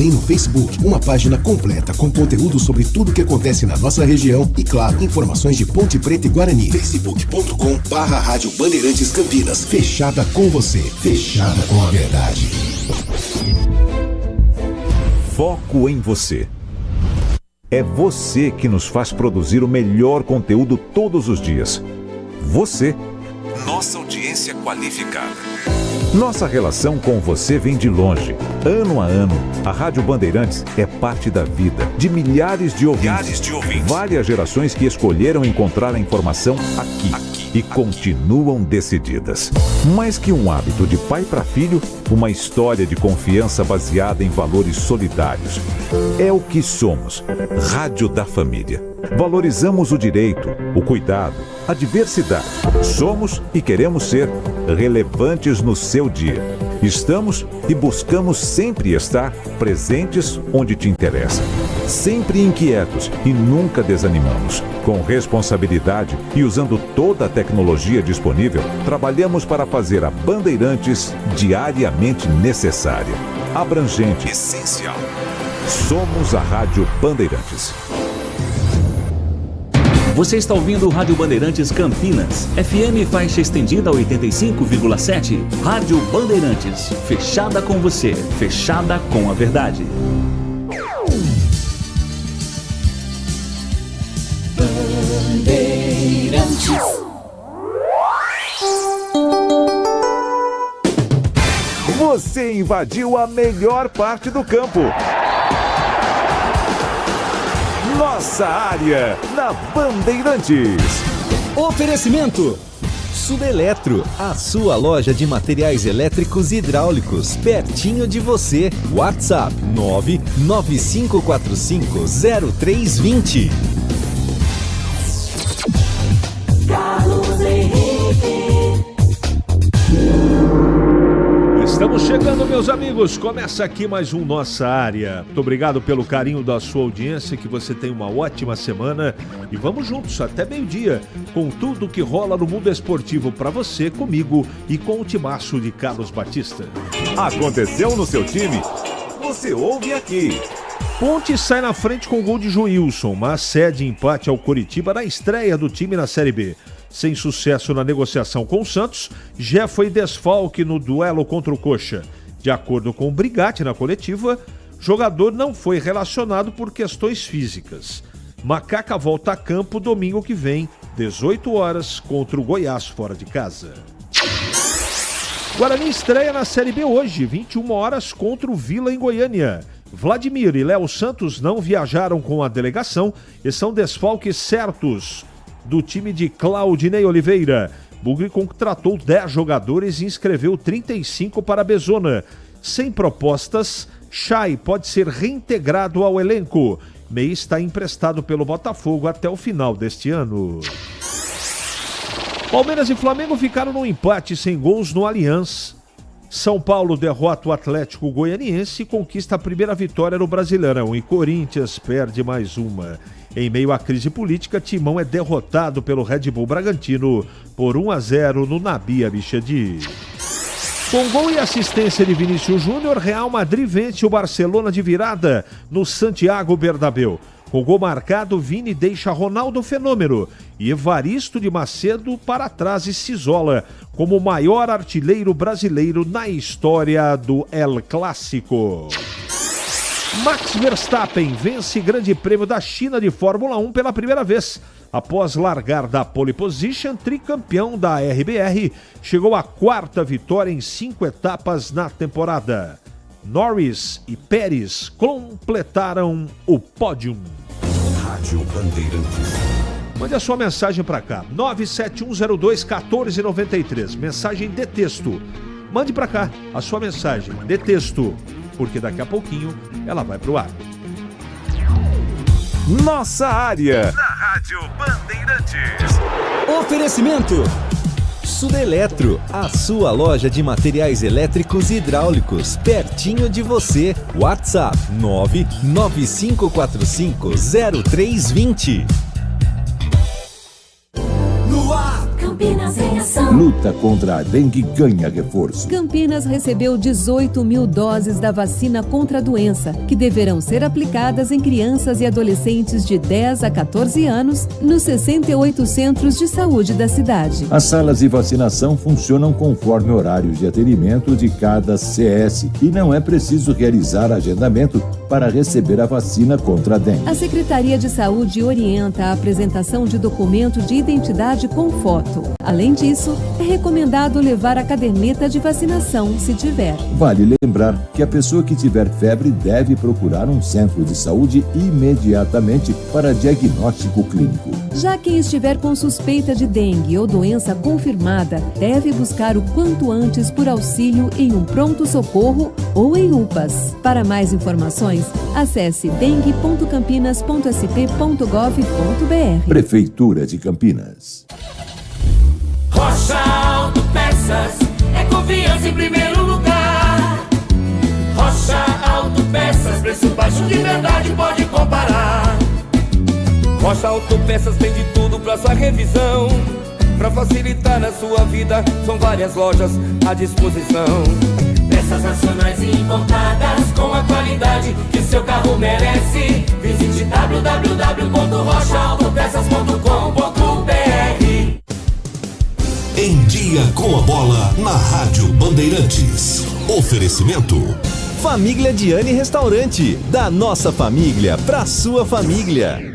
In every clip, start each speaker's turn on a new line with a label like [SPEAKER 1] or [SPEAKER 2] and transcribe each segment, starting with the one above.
[SPEAKER 1] também no Facebook, uma página completa com conteúdo sobre tudo que acontece na nossa região e, claro, informações de Ponte Preta e Guarani. facebook.com/Rádio Bandeirantes Campinas. Fechada com você, fechada com a verdade.
[SPEAKER 2] Foco em você. É você que nos faz produzir o melhor conteúdo todos os dias. Você, nossa audiência qualificada. Nossa relação com você vem de longe. Ano a ano, a Rádio Bandeirantes é parte da vida de milhares de ouvintes. Várias gerações que escolheram encontrar a informação aqui e continuam decididas. Mais que um hábito de pai para filho, uma história de confiança baseada em valores solidários. É o que somos. Rádio da Família. Valorizamos o direito, o cuidado, a diversidade. Somos e queremos ser relevantes no seu dia. Estamos e buscamos sempre estar presentes onde te interessa. Sempre inquietos e nunca desanimamos. Com responsabilidade e usando toda a tecnologia disponível, trabalhamos para fazer a Bandeirantes diariamente necessária, abrangente, essencial. Somos a Rádio Bandeirantes.
[SPEAKER 3] Você está ouvindo Rádio Bandeirantes Campinas, FM faixa estendida 85,7. Rádio Bandeirantes, fechada com você, fechada com a verdade.
[SPEAKER 4] Bandeirantes.
[SPEAKER 2] Você invadiu a melhor parte do campo. Nossa área, na Bandeirantes.
[SPEAKER 5] Oferecimento Sudeletro, a sua loja de materiais elétricos e hidráulicos, pertinho de você. WhatsApp 995450320.
[SPEAKER 4] Carlos Henrique.
[SPEAKER 6] Estamos chegando, meus amigos. Começa aqui mais um Nossa Área. Muito obrigado pelo carinho da sua audiência, que você tenha uma ótima semana. E vamos juntos até meio-dia com tudo que rola no mundo esportivo para você, comigo e com o timaço de Carlos Batista.
[SPEAKER 2] Aconteceu no seu time? Você ouve aqui.
[SPEAKER 6] Ponte sai na frente com o gol de Joilson, mas cede empate ao Coritiba na estreia do time na Série B. Sem sucesso na negociação com o Santos, Jé foi desfalque no duelo contra o Coxa. De acordo com o Brigatti na coletiva, o jogador não foi relacionado por questões físicas. Macaca volta a campo domingo que vem, 18 horas, contra o Goiás fora de casa. Guarani estreia na Série B hoje, 21 horas, contra o Vila em Goiânia. Vladimir e Léo Santos não viajaram com a delegação e são desfalques certos do time de Claudinei Oliveira. Bugre contratou 10 jogadores e inscreveu 35 para a Bezona. Sem propostas, Chay pode ser reintegrado ao elenco. Mei está emprestado pelo Botafogo até o final deste ano. Palmeiras e Flamengo ficaram no empate sem gols no Allianz. São Paulo derrota o Atlético Goianiense e conquista a primeira vitória no Brasileirão. E Corinthians perde mais uma. Em meio à crise política, Timão é derrotado pelo Red Bull Bragantino por 1-0 no Nabi Abichedi. Com gol e assistência de Vinícius Júnior, Real Madrid vence o Barcelona de virada no Santiago Bernabéu. Com gol marcado, Vini deixa Ronaldo Fenômeno e Evaristo de Macedo para trás e se isola como o maior artilheiro brasileiro na história do El Clássico. Max Verstappen vence Grande Prêmio da China de Fórmula 1 pela primeira vez. Após largar da pole position, tricampeão da RBR, chegou à 4ª vitória em 5 etapas na temporada. Norris e Pérez completaram o pódio.
[SPEAKER 1] Rádio Bandeirantes.
[SPEAKER 6] Mande a sua mensagem para cá, 971021493, mensagem de texto. Mande para cá a sua mensagem de texto, porque daqui a pouquinho ela vai pro ar.
[SPEAKER 2] Nossa área,
[SPEAKER 7] na Rádio Bandeirantes.
[SPEAKER 5] Oferecimento Sudeletro, a sua loja de materiais elétricos e hidráulicos, pertinho de você. WhatsApp 995450320.
[SPEAKER 4] No ar, Campinas em vacinação.
[SPEAKER 8] Luta contra a dengue ganha reforço.
[SPEAKER 9] Campinas recebeu 18 mil doses da vacina contra a doença, que deverão ser aplicadas em crianças e adolescentes de 10 a 14 anos nos 68 centros de saúde da cidade.
[SPEAKER 8] As salas de vacinação funcionam conforme horários de atendimento de cada CS e não é preciso realizar agendamento para receber a vacina contra a dengue.
[SPEAKER 9] A Secretaria de Saúde orienta a apresentação de documento de identidade com foto. Além disso, é recomendado levar a caderneta de vacinação se tiver.
[SPEAKER 8] Vale lembrar que a pessoa que tiver febre deve procurar um centro de saúde imediatamente para diagnóstico clínico.
[SPEAKER 9] Já quem estiver com suspeita de dengue ou doença confirmada deve buscar o quanto antes por auxílio em um pronto-socorro ou em UPAs. Para mais informações, acesse dengue.campinas.sp.gov.br.
[SPEAKER 8] Prefeitura de Campinas.
[SPEAKER 10] Rocha Autopeças é confiança em primeiro lugar. Rocha Autopeças, preço baixo de verdade, pode comparar. Rocha Autopeças tem de tudo pra sua revisão. Pra facilitar a sua vida, são várias lojas à disposição. Peças nacionais e importadas com a qualidade que seu carro merece. Visite www.rochaautopeças.com.br.
[SPEAKER 1] Em Dia com a Bola, na Rádio Bandeirantes. Oferecimento.
[SPEAKER 5] Família Diane Restaurante. Da nossa família pra sua família.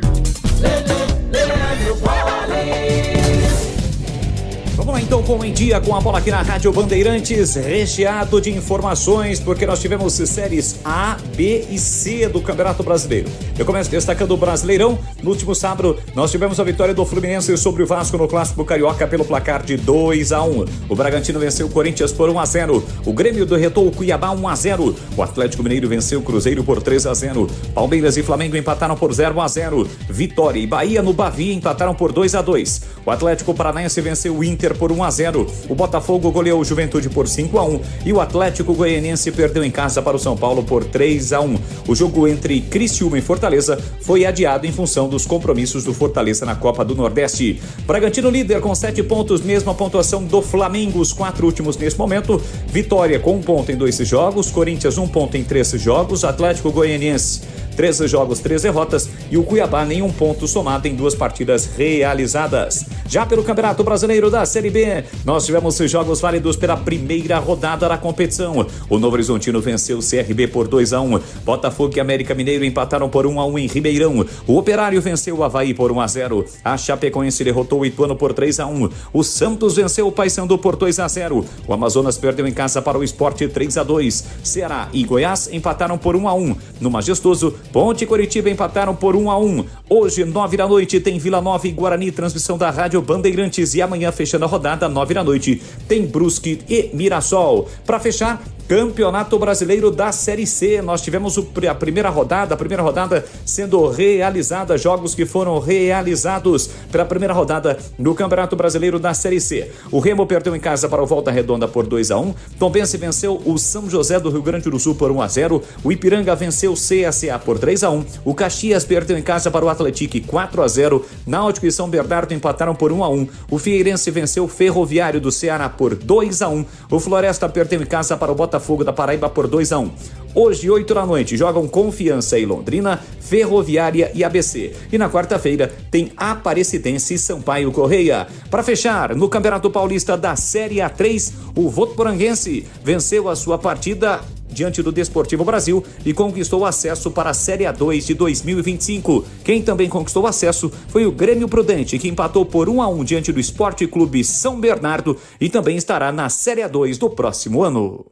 [SPEAKER 11] Vamos lá então com Em Dia com a Bola aqui na Rádio Bandeirantes, recheado de informações, porque nós tivemos séries A, B e C do Campeonato Brasileiro. Eu começo destacando o Brasileirão. No último sábado, nós tivemos a vitória do Fluminense sobre o Vasco no Clássico Carioca pelo placar de 2-1. O Bragantino venceu o Corinthians por 1-0. O Grêmio derrotou o Cuiabá 1-0. O Atlético Mineiro venceu o Cruzeiro por 3-0. Palmeiras e Flamengo empataram por 0-0. Vitória e Bahia no Bavi empataram por 2-2. O Atlético Paranaense venceu o Inter por 1-0. O Botafogo goleou o Juventude por 5-1 e o Atlético Goianiense perdeu em casa para o São Paulo por 3-1. O jogo entre Criciúma e Fortaleza foi adiado em função dos compromissos do Fortaleza na Copa do Nordeste. Bragantino líder com 7 pontos, mesma pontuação do Flamengo, os 4 últimos nesse momento. Vitória com 1 ponto em 2 jogos, Corinthians 1 ponto em 3 jogos, Atlético Goianiense 13 jogos, 3 derrotas e o Cuiabá nenhum ponto somado em 2 partidas realizadas. Já pelo Campeonato Brasileiro da Série B, nós tivemos jogos válidos pela primeira rodada da competição. O Novo Horizontino venceu o CRB por 2-1. Botafogo e América Mineiro empataram por 1-1 em Ribeirão. O Operário venceu o Avaí por 1-0. A Chapecoense derrotou o Ituano por 3-1. O Santos venceu o Paysandu por 2-0. O Amazonas perdeu em casa para o Sport 3-2. Ceará e Goiás empataram por 1-1. No Majestoso, Ponte e Coritiba empataram por 1-1. Hoje, 9 da noite, tem Vila Nova e Guarani, transmissão da Rádio Bandeirantes. E amanhã, fechando a rodada, 9 da noite, tem Brusque e Mirassol. Para fechar, Campeonato Brasileiro da Série C. Nós tivemos a primeira rodada sendo realizada, jogos que foram realizados pela primeira rodada do Campeonato Brasileiro da Série C. O Remo perdeu em casa para o Volta Redonda por 2-1. Tombense venceu o São José do Rio Grande do Sul por 1-0. O Ipiranga venceu o CSA por 3-1. O Caxias perdeu em casa para o Atlético 4-0. Náutico e São Bernardo empataram por 1-1. O Figueirense venceu o Ferroviário do Ceará por 2-1. O Floresta perdeu em casa para o Botafogo da Paraíba por 2-1. Hoje, 8 da noite, jogam Confiança e Londrina, Ferroviária e ABC. E na quarta-feira tem Aparecidense e Sampaio Correia. Para fechar, no Campeonato Paulista da Série A3, o Votuporanguense venceu a sua partida diante do Desportivo Brasil e conquistou acesso para a Série A2 de 2025. Quem também conquistou acesso foi o Grêmio Prudente, que empatou por 1-1 diante do Esporte Clube São Bernardo e também estará na Série A2 do próximo ano.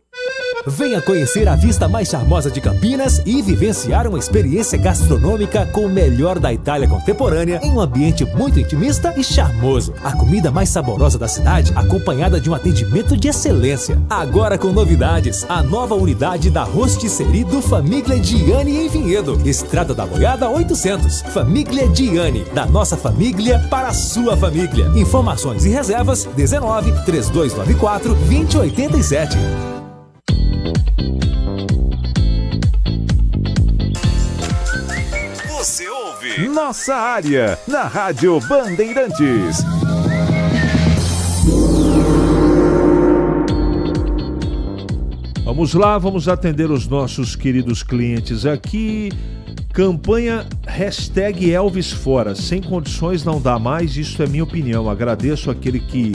[SPEAKER 5] Venha conhecer a vista mais charmosa de Campinas e vivenciar uma experiência gastronômica com o melhor da Itália contemporânea em um ambiente muito intimista e charmoso. A comida mais saborosa da cidade, acompanhada de um atendimento de excelência. Agora com novidades, a nova unidade da Rosticerie do Família Diane em Vinhedo, Estrada da Boiada 800. Família Diane, da nossa família para a sua família. Informações e reservas 19 3294 2087.
[SPEAKER 2] Você ouve Nossa Área, na Rádio Bandeirantes.
[SPEAKER 6] Vamos lá, vamos atender os nossos queridos clientes aqui. Campanha #ElvisFora. Sem condições não dá mais, isso é minha opinião. Agradeço aquele que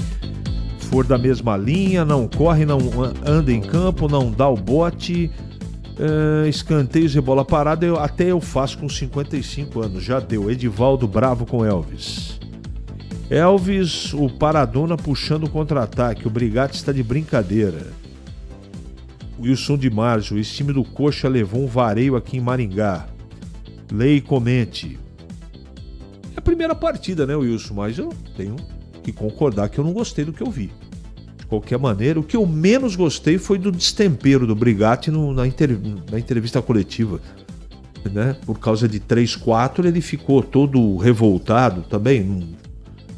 [SPEAKER 6] for da mesma linha, não corre, não anda em campo, não dá o bote, escanteios e bola parada, até eu faço com 55 anos, já deu. Edivaldo bravo com Elvis. Elvis, o Paradona puxando o contra-ataque, o Brigatti está de brincadeira. Wilson de Marzo, esse time do Coxa levou um vareio aqui em Maringá. Leia e comente. É a primeira partida, né, Wilson? Mas eu tenho que concordar que eu não gostei do que eu vi. De qualquer maneira, o que eu menos gostei foi do destempero do Brigatti na entrevista coletiva. Né? Por causa de 3-4, ele ficou todo revoltado também.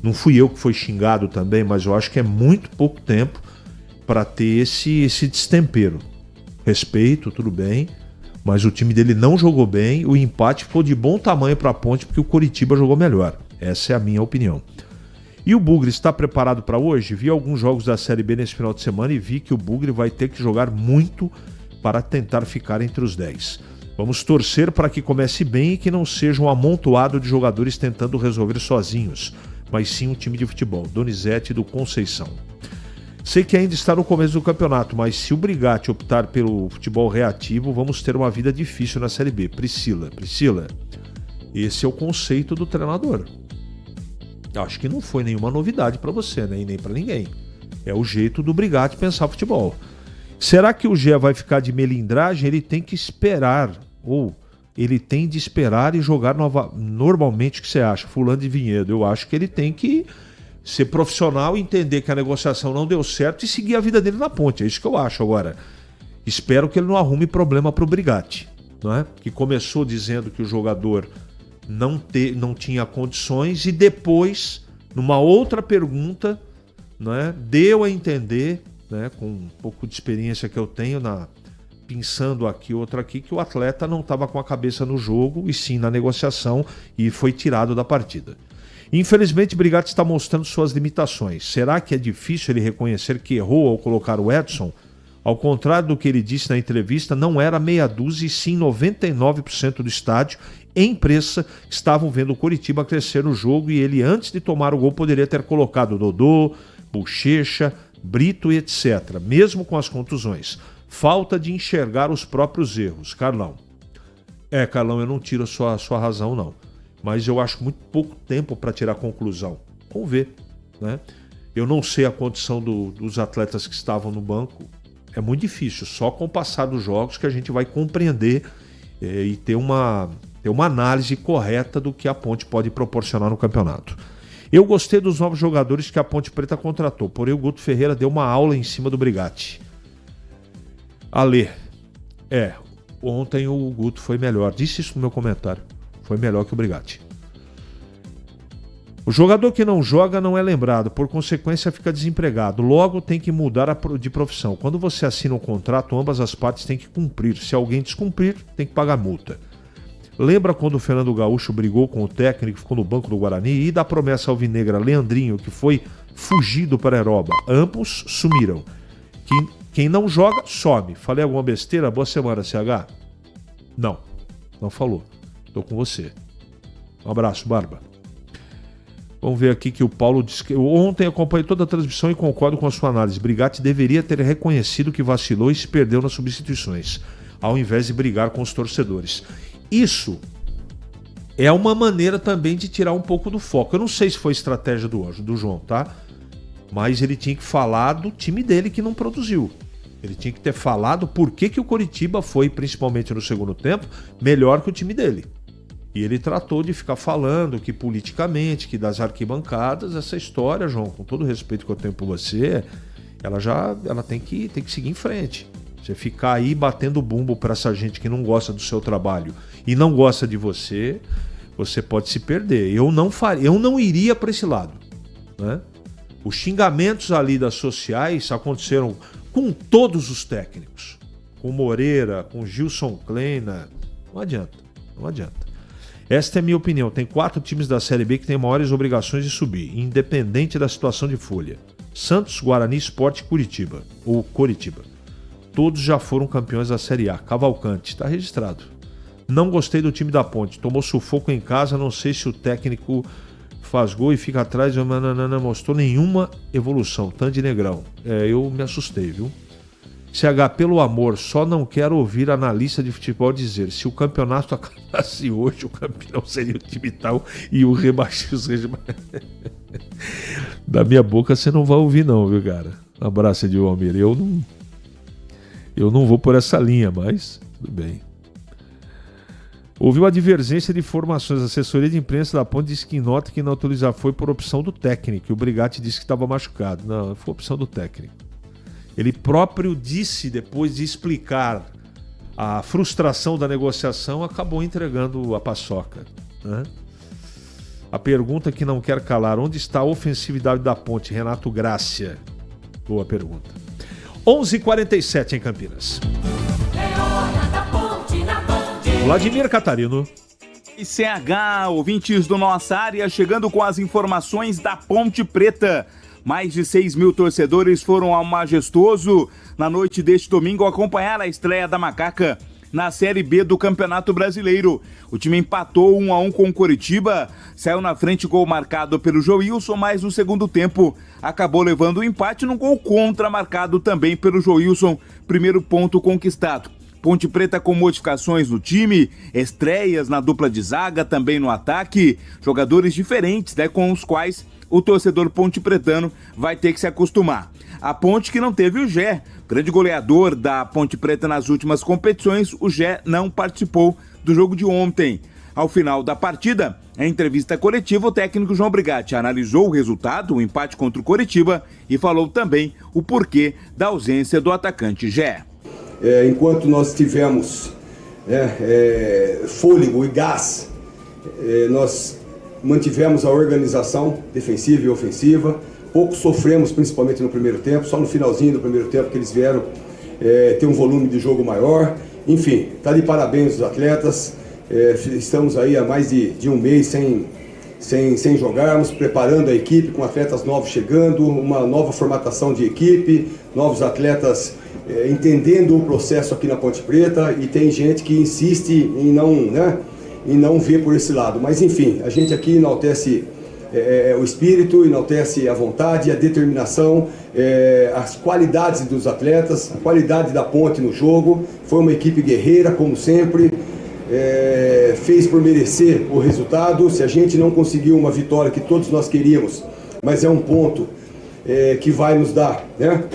[SPEAKER 6] Não fui eu que fui xingado também, mas eu acho que é muito pouco tempo para ter esse destempero. Respeito, tudo bem. Mas o time dele não jogou bem, o empate ficou de bom tamanho para a Ponte porque o Coritiba jogou melhor. Essa é a minha opinião. E o Bugre está preparado para hoje? Vi alguns jogos da Série B nesse final de semana e vi que o Bugre vai ter que jogar muito para tentar ficar entre os 10. Vamos torcer para que comece bem e que não seja um amontoado de jogadores tentando resolver sozinhos, mas sim um time de futebol. Donizete do Conceição. Sei que ainda está no começo do campeonato, mas se o Brigatti optar pelo futebol reativo, vamos ter uma vida difícil na Série B. Priscila, esse é o conceito do treinador. Acho que não foi nenhuma novidade para você, né? E nem para ninguém. É o jeito do Brigatti pensar futebol. Será que o Gé vai ficar de melindragem? Ele tem que esperar, ou ele tem de esperar e jogar normalmente. O que você acha? Fulano de Vinhedo. Eu acho que ele tem que ser profissional, entender que a negociação não deu certo e seguir a vida dele na Ponte. É isso que eu acho. Agora, espero que ele não arrume problema para o Brigatti, não é? Que começou dizendo que o jogador não tinha condições e depois, numa outra pergunta, não é? Deu a entender, né, com um pouco de experiência que eu tenho, pensando aqui, outra aqui, que o atleta não estava com a cabeça no jogo e sim na negociação e foi tirado da partida. Infelizmente, Brigatti está mostrando suas limitações. Será que é difícil ele reconhecer que errou ao colocar o Edson? Ao contrário do que ele disse na entrevista, não era meia dúzia e sim 99% do estádio e imprensa estavam vendo o Coritiba crescer no jogo e ele, antes de tomar o gol, poderia ter colocado Dodô, Bochecha, Brito e etc., mesmo com as contusões. Falta de enxergar os próprios erros. Carlão. Carlão, eu não tiro a sua razão, não. Mas eu acho muito pouco tempo para tirar conclusão. Vamos ver, né? Eu não sei a condição dos atletas que estavam no banco. É muito difícil. Só com o passar dos jogos que a gente vai compreender e ter uma análise correta do que a Ponte pode proporcionar no campeonato. Eu gostei dos novos jogadores que a Ponte Preta contratou, porém o Guto Ferreira deu uma aula em cima do Brigatti. Alê, ontem o Guto foi melhor. Disse isso no meu comentário. Foi melhor que o Brigatti. O jogador que não joga não é lembrado, por consequência fica desempregado. Logo tem que mudar de profissão. Quando você assina um contrato, ambas as partes têm que cumprir. Se alguém descumprir, tem que pagar multa. Lembra quando o Fernando Gaúcho brigou com o técnico, ficou no banco do Guarani, e da promessa alvinegra Leandrinho, que foi fugido para a Aeroba? Ambos sumiram. Quem não joga, some. Falei alguma besteira? Boa semana, CH? Não falou. Estou com você. Um abraço, Barba. Vamos ver aqui que o Paulo disse que ontem acompanhei toda a transmissão e concordo com a sua análise. Brigatti deveria ter reconhecido que vacilou e se perdeu nas substituições, ao invés de brigar com os torcedores. Isso é uma maneira também de tirar um pouco do foco. Eu não sei se foi estratégia do João, tá? Mas ele tinha que falar do time dele que não produziu. Ele tinha que ter falado por que o Coritiba foi, principalmente no segundo tempo, melhor que o time dele. E ele tratou de ficar falando que politicamente, que das arquibancadas, essa história, João, com todo o respeito que eu tenho por você, ela tem que seguir em frente. Você ficar aí batendo bumbo para essa gente que não gosta do seu trabalho e não gosta de você, você pode se perder. Eu não iria para esse lado, né? Os xingamentos ali das sociais aconteceram com todos os técnicos. Com Moreira, com Gilson Kleina. Não adianta. Esta é a minha opinião. Tem 4 times da Série B que têm maiores obrigações de subir, independente da situação de folha. Santos, Guarani, Sport e Coritiba. Todos já foram campeões da Série A. Cavalcante, está registrado. Não gostei do time da Ponte. Tomou sufoco em casa, não sei se o técnico faz gol e fica atrás, não mostrou nenhuma evolução. Tandy Negrão. Eu me assustei, viu? CH, pelo amor, só não quero ouvir analista de futebol dizer se o campeonato acabasse hoje, o campeão seria o time tal e o rebaixismo. Da minha boca você não vai ouvir não, viu, cara? Um abraço, Edil Almir. Eu não vou por essa linha, mas tudo bem. Houve uma divergência de informações. A assessoria de imprensa da Ponte disse que em nota que não autorizar foi por opção do técnico. E o Brigatti disse que estava machucado. Não, foi opção do técnico. Ele próprio disse, depois de explicar a frustração da negociação, acabou entregando a paçoca, né? A pergunta que não quer calar: onde está a ofensividade da Ponte? Renato Grácia. Boa pergunta. 11h47 em Campinas. Vladimir Catarino.
[SPEAKER 12] E CH, ouvintes do Nossa Área, chegando com as informações da Ponte Preta. Mais de 6 mil torcedores foram ao Majestoso na noite deste domingo acompanhar a estreia da Macaca na Série B do Campeonato Brasileiro. O time empatou 1-1 com o Coritiba, saiu na frente, gol marcado pelo Joilson, mas no segundo tempo acabou levando o empate num gol contra marcado também pelo Joilson, primeiro ponto conquistado. Ponte Preta com modificações no time, estreias na dupla de zaga, também no ataque, jogadores diferentes, né, com os quais o torcedor pontepretano vai ter que se acostumar. A Ponte que não teve o Gé, grande goleador da Ponte Preta nas últimas competições, o Gé não participou do jogo de ontem. Ao final da partida, em entrevista coletiva, o técnico João Brigatti analisou o resultado, o empate contra o Coritiba, e falou também o porquê da ausência do atacante Gé.
[SPEAKER 13] Enquanto nós tivemos fôlego e gás, nós mantivemos a organização defensiva e ofensiva. Pouco sofremos, principalmente no primeiro tempo, só no finalzinho do primeiro tempo que eles vieram ter um volume de jogo maior. Enfim, está de parabéns os atletas. Estamos aí há mais de um mês sem jogarmos, preparando a equipe com atletas novos chegando, uma nova formatação de equipe, novos atletas entendendo o processo aqui na Ponte Preta, e tem gente que insiste em não ver por esse lado. Mas enfim, a gente aqui enaltece o espírito, enaltece a vontade, a determinação, as qualidades dos atletas, a qualidade da Ponte no jogo. Foi uma equipe guerreira, como sempre, fez por merecer o resultado. Se a gente não conseguiu uma vitória que todos nós queríamos, mas é um ponto que vai nos dar, né?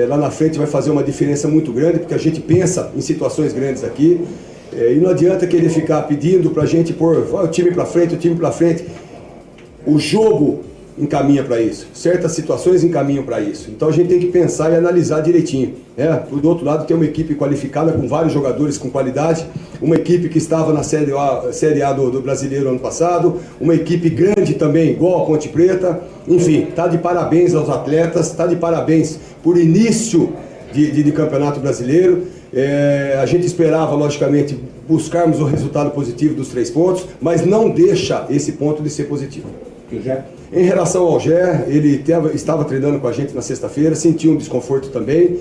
[SPEAKER 13] Lá na frente vai fazer uma diferença muito grande, porque a gente pensa em situações grandes aqui, e não adianta querer ficar pedindo pra gente pôr o time pra frente, o time pra frente. O jogo encaminha para isso, certas situações encaminham para isso. Então a gente tem que pensar e analisar direitinho, né? Do outro lado tem uma equipe qualificada com vários jogadores com qualidade, uma equipe que estava na Série A do Brasileiro ano passado, uma equipe grande também, igual a Ponte Preta. Enfim, tá de parabéns aos atletas, tá de parabéns por início de Campeonato Brasileiro. A gente esperava, logicamente, buscarmos o resultado positivo dos 3 pontos, mas não deixa esse ponto de ser positivo. Em relação ao Gé, ele estava treinando com a gente na sexta-feira, sentiu um desconforto também.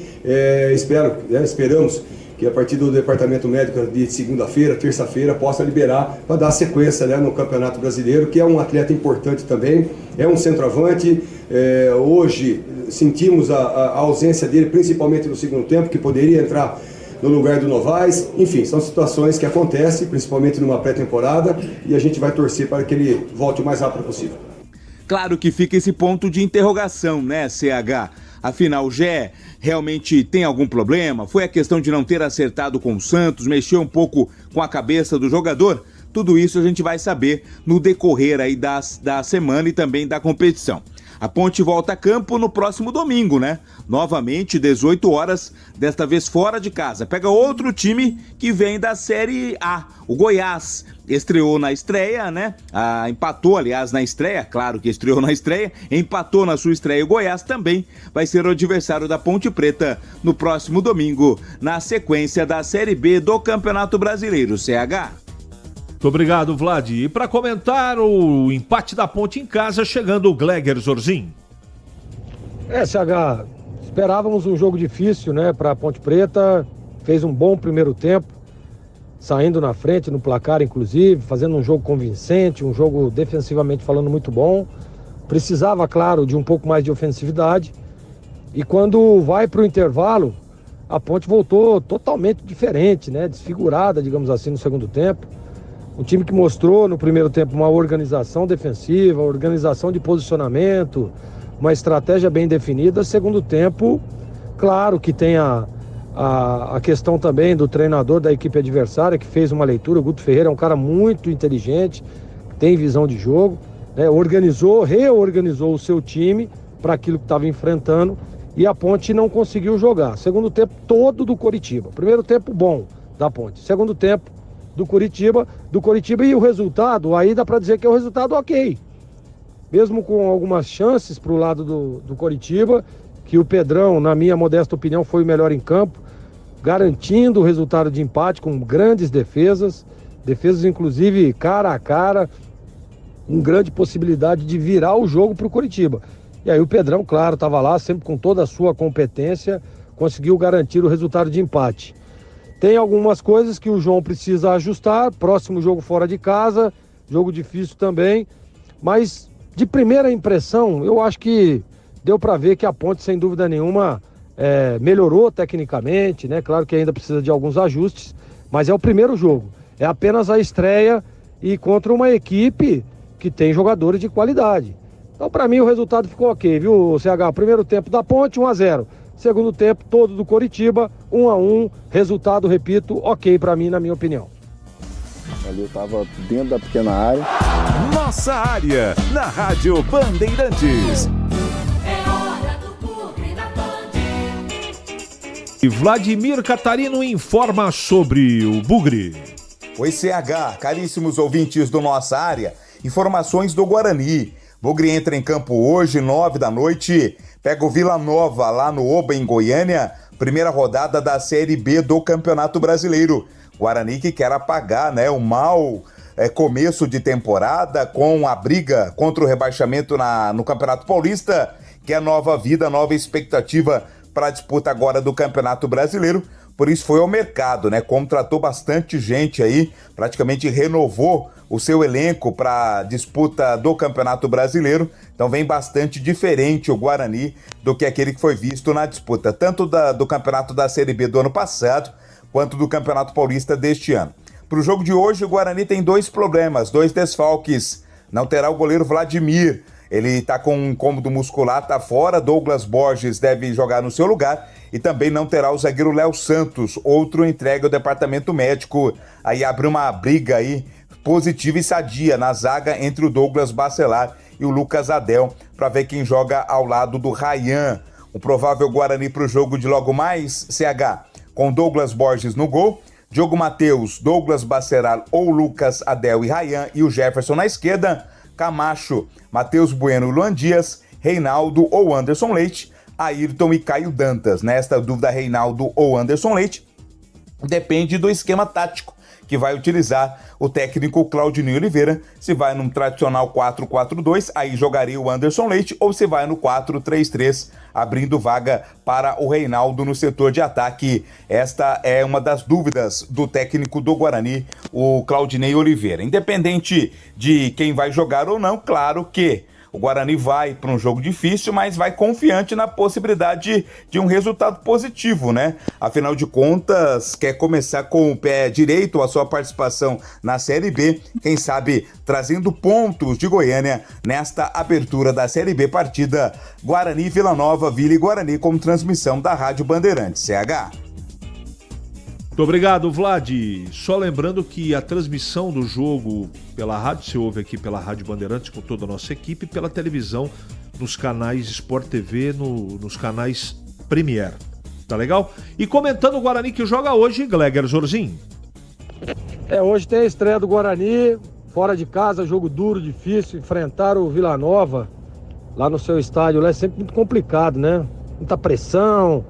[SPEAKER 13] Esperamos que a partir do departamento médico de segunda-feira, terça-feira, possa liberar para dar sequência, né, no Campeonato Brasileiro, que é um atleta importante também, é um centroavante. Hoje sentimos a ausência dele, principalmente no segundo tempo, que poderia entrar no lugar do Novaes. Enfim, são situações que acontecem, principalmente numa pré-temporada, e a gente vai torcer para que ele volte o mais rápido possível.
[SPEAKER 12] Claro que fica esse ponto de interrogação, né, CH? Afinal, o Gé realmente tem algum problema? Foi a questão de não ter acertado com o Santos, mexeu um pouco com a cabeça do jogador? Tudo isso a gente vai saber no decorrer aí da semana e também da competição. A Ponte volta a campo no próximo domingo, né? Novamente, 18 horas, desta vez fora de casa. Pega outro time que vem da Série A, o Goiás. Estreou na estreia, né? Empatou, aliás, na estreia. Claro que estreou na estreia. Empatou na sua estreia. O Goiás também vai ser o adversário da Ponte Preta no próximo domingo, na sequência da Série B do Campeonato Brasileiro, CH.
[SPEAKER 6] Muito obrigado, Vlad. E para comentar o empate da Ponte em casa, chegando o Gleger Zorzin.
[SPEAKER 14] CH, Esperávamos um jogo difícil, né, para a Ponte Preta. Fez um bom primeiro tempo, saindo na frente no placar, inclusive, fazendo um jogo convincente, um jogo defensivamente falando muito bom. Precisava, claro, de um pouco mais de ofensividade. E quando vai para o intervalo, a Ponte voltou totalmente diferente, né? Desfigurada, digamos assim, no segundo tempo. Um time que mostrou no primeiro tempo uma organização defensiva, organização de posicionamento, uma estratégia bem definida. Segundo tempo, claro que tem a questão também do treinador da equipe adversária, que fez uma leitura. O Guto Ferreira é um cara muito inteligente, tem visão de jogo, né? Reorganizou o seu time para aquilo que estava enfrentando, e a Ponte não conseguiu jogar. Segundo tempo todo do Coritiba. Primeiro tempo bom da Ponte. Segundo tempo do Coritiba, e o resultado, aí dá para dizer que é o resultado ok. Mesmo com algumas chances para o lado do Coritiba, que o Pedrão, na minha modesta opinião, foi o melhor em campo, garantindo o resultado de empate com grandes defesas inclusive cara a cara, com grande possibilidade de virar o jogo para o Coritiba. E aí o Pedrão, claro, estava lá, sempre com toda a sua competência, conseguiu garantir o resultado de empate. Tem algumas coisas que o João precisa ajustar, próximo jogo fora de casa, jogo difícil também, mas de primeira impressão, eu acho que deu para ver que a Ponte, sem dúvida nenhuma, melhorou tecnicamente, né? Claro que ainda precisa de alguns ajustes, mas é o primeiro jogo, é apenas a estreia e contra uma equipe que tem jogadores de qualidade. Então, para mim, o resultado ficou ok, viu, CH? Primeiro tempo da Ponte, 1-0. Segundo tempo, todo do Coritiba, 1-1. Resultado, repito, ok para mim, na minha opinião.
[SPEAKER 15] Ali eu tava dentro da pequena área.
[SPEAKER 2] Nossa área, na Rádio Bandeirantes.
[SPEAKER 6] E Vladimir Catarino informa sobre o Bugre.
[SPEAKER 12] Oi, CH, caríssimos ouvintes do Nossa Área, informações do Guarani. Bugre entra em campo hoje, 21h, pega o Vila Nova lá no Oba, em Goiânia, primeira rodada da Série B do Campeonato Brasileiro. Guarani que quer apagar, né, o mau começo de temporada com a briga contra o rebaixamento no Campeonato Paulista, que é nova vida, nova expectativa para a disputa agora do Campeonato Brasileiro. Por isso foi ao mercado, né? Contratou bastante gente aí, praticamente renovou o seu elenco para a disputa do Campeonato Brasileiro. Então vem bastante diferente o Guarani do que aquele que foi visto na disputa, tanto do Campeonato da Série B do ano passado, quanto do Campeonato Paulista deste ano. Para o jogo de hoje, o Guarani tem 2 problemas, 2 desfalques. Não terá o goleiro Vladimir. Ele está com um incômodo muscular, está fora. Douglas Borges deve jogar no seu lugar. E também não terá o zagueiro Léo Santos, outro entregue ao departamento médico. Aí abre uma briga aí positiva e sadia na zaga entre o Douglas Bacelar e o Lucas Adel, para ver quem joga ao lado do Ryan. O provável Guarani para o jogo de logo mais, CH, com Douglas Borges no gol, Diogo Matheus, Douglas Bacelar ou Lucas Adel e Ryan, e o Jefferson na esquerda, Camacho, Matheus Bueno e Luan Dias, Reinaldo ou Anderson Leite, Ayrton e Caio Dantas. Nesta dúvida, Reinaldo ou Anderson Leite, depende do esquema tático que vai utilizar o técnico Claudinei Oliveira. Se vai num tradicional 4-4-2, aí jogaria o Anderson Leite, ou se vai no 4-3-3, abrindo vaga para o Reinaldo no setor de ataque. Esta é uma das dúvidas do técnico do Guarani, o Claudinei Oliveira. Independente de quem vai jogar ou não, claro que o Guarani vai para um jogo difícil, mas vai confiante na possibilidade de um resultado positivo, né? Afinal de contas, quer começar com o pé direito a sua participação na Série B, quem sabe trazendo pontos de Goiânia nesta abertura da Série B, partida Guarani, Vila Nova, Vila e Guarani, com transmissão da Rádio Bandeirantes, CH.
[SPEAKER 6] Muito obrigado, Vlad. Só lembrando que a transmissão do jogo pela rádio se ouve aqui pela Rádio Bandeirantes com toda a nossa equipe, pela televisão, nos canais Sport TV, nos canais Premier. Tá legal? E comentando o Guarani que joga hoje, Gleger Zorzin.
[SPEAKER 14] Hoje tem a estreia do Guarani, fora de casa, jogo duro, difícil, enfrentar o Vila Nova lá no seu estádio, lá é sempre muito complicado, né? Muita pressão.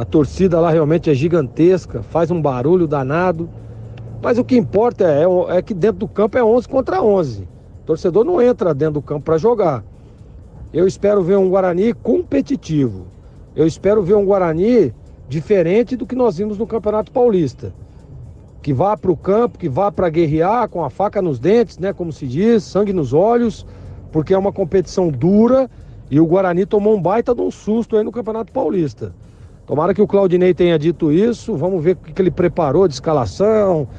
[SPEAKER 14] A torcida lá realmente é gigantesca, faz um barulho danado, mas o que importa é que dentro do campo é 11 contra 11. O torcedor não entra dentro do campo para jogar. Eu espero ver um Guarani competitivo. Eu espero ver um Guarani diferente do que nós vimos no Campeonato Paulista. Que vá para o campo, que vá para guerrear com a faca nos dentes, né, como se diz, sangue nos olhos, porque é uma competição dura e o Guarani tomou um baita de um susto aí no Campeonato Paulista. Tomara que o Claudinei tenha dito isso, vamos ver o que ele preparou de escalação,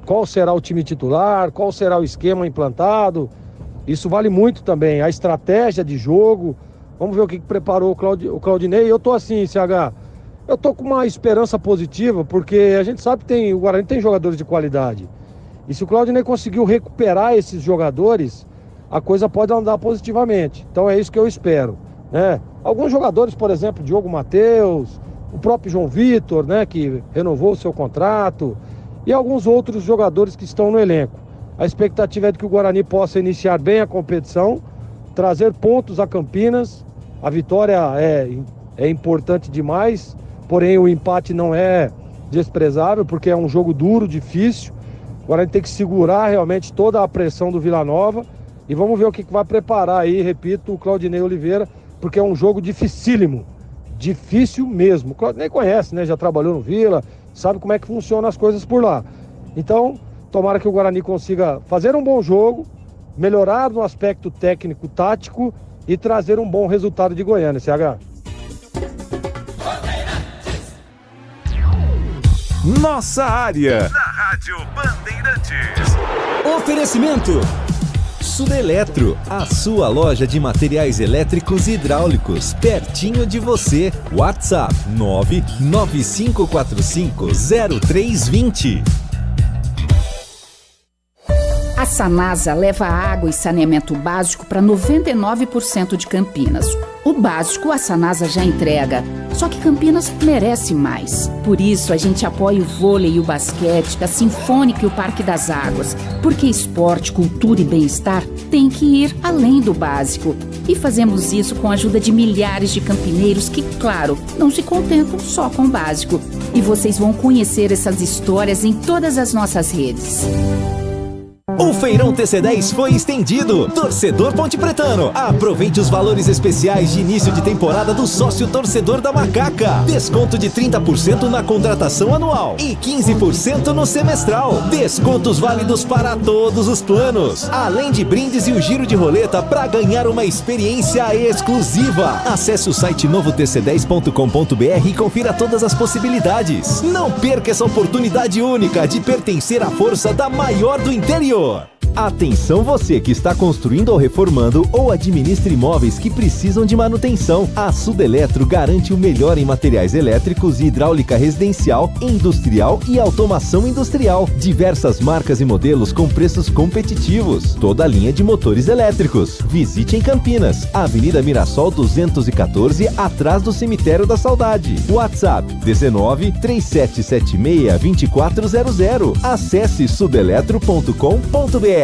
[SPEAKER 14] qual será o time titular, qual será o esquema implantado. Isso vale muito também, a estratégia de jogo. Vamos ver o que preparou o Claudinei. Eu tô assim, CH, eu tô com uma esperança positiva, porque a gente sabe que o Guarani tem jogadores de qualidade. E se o Claudinei conseguiu recuperar esses jogadores, a coisa pode andar positivamente. Então é isso que eu espero, né? Alguns jogadores, por exemplo, Diogo Matheus, o próprio João Vitor, né, que renovou o seu contrato, e alguns outros jogadores que estão no elenco. A expectativa é de que o Guarani possa iniciar bem a competição, trazer pontos a Campinas. A vitória é importante demais, porém o empate não é desprezável, porque é um jogo duro, difícil. O Guarani tem que segurar realmente toda a pressão do Vila Nova. E vamos ver o que vai preparar aí, repito, o Claudinei Oliveira, porque é um jogo dificílimo. Difícil mesmo. O Claudinei conhece, né? Já trabalhou no Vila, sabe como é que funcionam as coisas por lá. Então, tomara que o Guarani consiga fazer um bom jogo, melhorar no aspecto técnico, tático e trazer um bom resultado de Goiânia, CH.
[SPEAKER 2] Nossa área.
[SPEAKER 7] Na Rádio Bandeirantes.
[SPEAKER 5] Oferecimento Sudeletro, a sua loja de materiais elétricos e hidráulicos, pertinho de você. WhatsApp 995450320.
[SPEAKER 16] A Sanasa leva água e saneamento básico para 99% de Campinas. O básico a Sanasa já entrega, só que Campinas merece mais. Por isso a gente apoia o vôlei e o basquete da Sinfônica e o Parque das Águas, porque esporte, cultura e bem-estar tem que ir além do básico. E fazemos isso com a ajuda de milhares de campineiros que, claro, não se contentam só com o básico. E vocês vão conhecer essas histórias em todas as nossas redes.
[SPEAKER 5] O Feirão TC10 foi estendido. Torcedor Ponte Pretano, aproveite os valores especiais de início de temporada do sócio torcedor da Macaca. Desconto de 30% na contratação anual e 15% no semestral. Descontos válidos para todos os planos. Além de brindes e o giro de roleta para ganhar uma experiência exclusiva. Acesse o site novotc10.com.br e confira todas as possibilidades. Não perca essa oportunidade única de pertencer à força da maior do interior. Atenção você que está construindo ou reformando ou administra imóveis que precisam de manutenção. A Sudeletro garante o melhor em materiais elétricos e hidráulica residencial, industrial e automação industrial. Diversas marcas e modelos com preços competitivos. Toda a linha de motores elétricos. Visite em Campinas, Avenida Mirassol 214, atrás do Cemitério da Saudade. WhatsApp 19 3776 2400. Acesse sudeletro.com.br.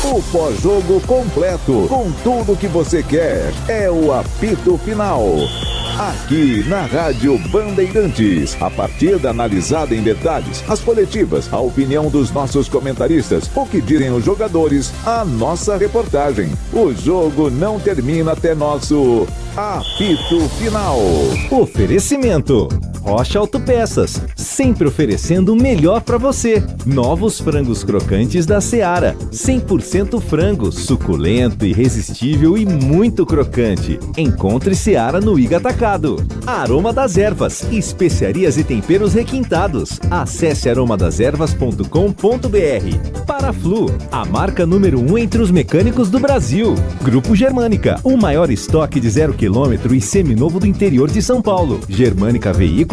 [SPEAKER 2] O pós-jogo completo, com tudo que você quer, é o apito final. Aqui na Rádio Bandeirantes, a partida analisada em detalhes, as coletivas, a opinião dos nossos comentaristas, o que dizem os jogadores, a nossa reportagem. O jogo não termina até nosso apito final.
[SPEAKER 5] Oferecimento Rocha Autopeças, sempre oferecendo o melhor para você. Novos frangos crocantes da Seara, 100% frango, suculento, irresistível e muito crocante. Encontre Seara no Iga Atacado. Aroma das Ervas, especiarias e temperos requintados. Acesse aromadeservas.com.br. Paraflu, a marca número 1 entre os mecânicos do Brasil. Grupo Germânica, o maior estoque de 0 km e seminovo do interior de São Paulo. Germânica Veículos.com.br.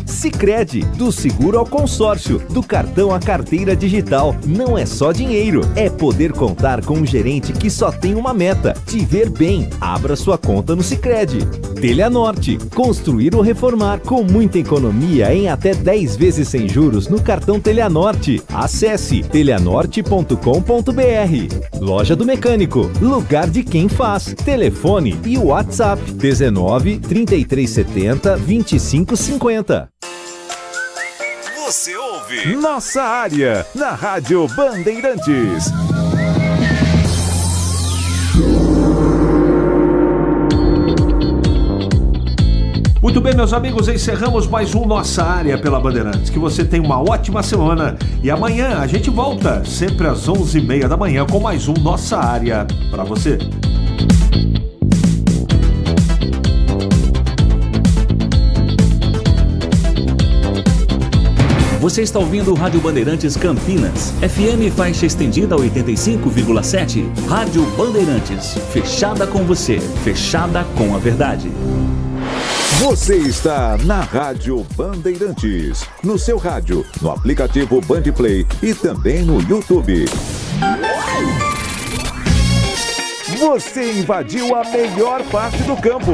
[SPEAKER 5] Sicredi, do seguro ao consórcio, do cartão à carteira digital. Não é só dinheiro, é poder contar com um gerente que só tem uma meta: te ver bem. Abra sua conta no Sicredi. Telhanorte, construir ou reformar com muita economia em até 10 vezes sem juros no cartão Telhanorte. Acesse telhanorte.com.br. Loja do Mecânico, lugar de quem faz. Telefone e WhatsApp 19 3370 2550.
[SPEAKER 2] Você ouve Nossa Área na Rádio Bandeirantes.
[SPEAKER 6] Muito bem, meus amigos, encerramos mais um Nossa Área pela Bandeirantes. Que você tenha uma ótima semana e amanhã a gente volta, sempre às 11h30 da manhã, com mais um Nossa Área para você.
[SPEAKER 3] Você está ouvindo Rádio Bandeirantes Campinas, FM faixa estendida 85,7. Rádio Bandeirantes, fechada com você, fechada com a verdade.
[SPEAKER 2] Você está na Rádio Bandeirantes, no seu rádio, no aplicativo Bandplay e também no YouTube. Você invadiu a melhor parte do campo.